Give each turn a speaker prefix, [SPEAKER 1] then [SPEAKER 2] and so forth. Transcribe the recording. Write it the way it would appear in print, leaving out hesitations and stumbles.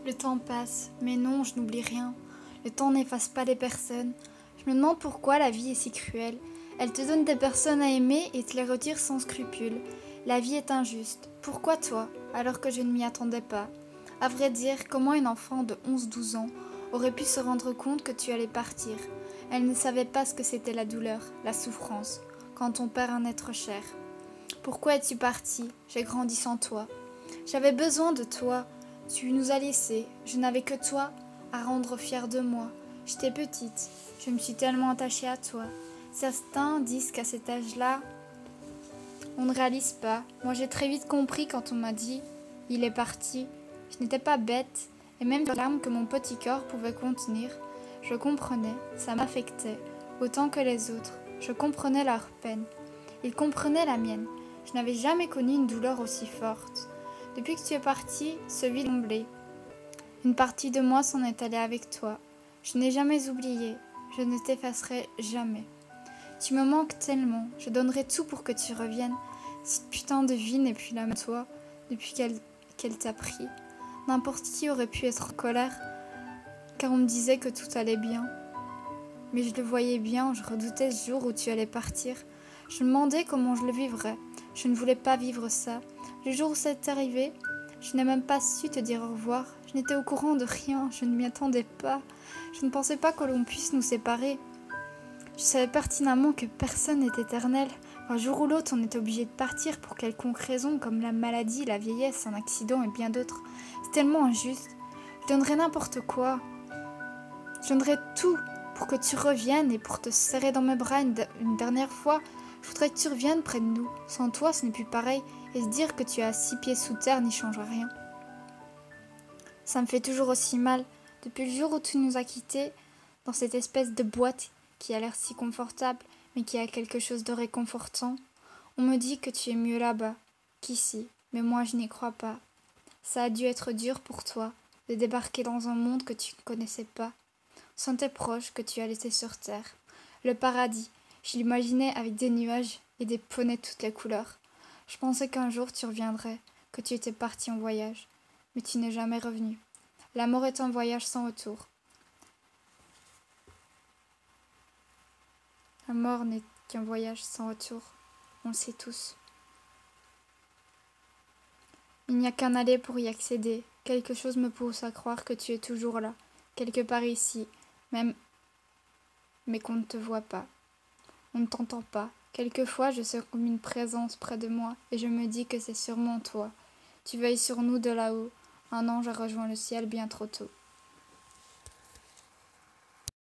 [SPEAKER 1] Le temps passe, mais non, je n'oublie rien. Le temps n'efface pas les personnes. Je me demande pourquoi la vie est si cruelle. Elle te donne des personnes à aimer et te les retire sans scrupule. La vie est injuste. Pourquoi toi, alors que je ne m'y attendais pas? À vrai dire, comment une enfant de 11-12 ans aurait pu se rendre compte que tu allais partir? Elle ne savait pas ce que c'était la douleur, la souffrance, quand on perd un être cher. Pourquoi es-tu parti? J'ai grandi sans toi. J'avais besoin de toi. Tu nous as laissés. Je n'avais que toi à rendre fière de moi. J'étais petite. Je me suis tellement attachée à toi. Certains disent qu'à cet âge-là, on ne réalise pas. Moi, j'ai très vite compris quand on m'a dit « il est parti ». Je n'étais pas bête, et même les larmes que mon petit corps pouvait contenir, je comprenais, ça m'affectait, autant que les autres. Je comprenais leur peine. Ils comprenaient la mienne. Je n'avais jamais connu une douleur aussi forte. Depuis que tu es parti, ce vide comblé. Une partie de moi s'en est allée avec toi. Je n'ai jamais oublié. Je ne t'effacerai jamais. Tu me manques tellement. Je donnerai tout pour que tu reviennes. Cette putain de vie n'est plus la même toi depuis qu'elle t'a pris. N'importe qui aurait pu être en colère, car on me disait que tout allait bien. Mais je le voyais bien, je redoutais ce jour où tu allais partir. Je me demandais comment je le vivrais. Je ne voulais pas vivre ça. Le jour où c'est arrivé, je n'ai même pas su te dire au revoir. Je n'étais au courant de rien, je ne m'y attendais pas. Je ne pensais pas que l'on puisse nous séparer. Je savais pertinemment que personne n'est éternel. Un jour ou l'autre, on est obligé de partir pour quelconque raison, comme la maladie, la vieillesse, un accident et bien d'autres. C'est tellement injuste. Je donnerais n'importe quoi. Je donnerais tout pour que tu reviennes et pour te serrer dans mes bras une dernière fois. Je voudrais que tu reviennes près de nous. Sans toi, ce n'est plus pareil. Et se dire que tu es à 6 pieds sous terre n'y change rien. Ça me fait toujours aussi mal. Depuis le jour où tu nous as quittés, dans cette espèce de boîte qui a l'air si confortable, mais qui a quelque chose de réconfortant, on me dit que tu es mieux là-bas qu'ici. Mais moi, je n'y crois pas. Ça a dû être dur pour toi de débarquer dans un monde que tu ne connaissais pas, sans tes proches que tu as laissés sur terre. Le paradis, je l'imaginais avec des nuages et des poneys de toutes les couleurs. Je pensais qu'un jour tu reviendrais, que tu étais parti en voyage, mais tu n'es jamais revenu. La mort est un voyage sans retour. La mort n'est qu'un voyage sans retour, on le sait tous. Il n'y a qu'un aller pour y accéder. Quelque chose me pousse à croire que tu es toujours là, quelque part ici, même, mais qu'on ne te voit pas. On ne t'entend pas. Quelquefois, je sens comme une présence près de moi et je me dis que c'est sûrement toi. Tu veilles sur nous de là-haut. Un ange a rejoint le ciel bien trop tôt.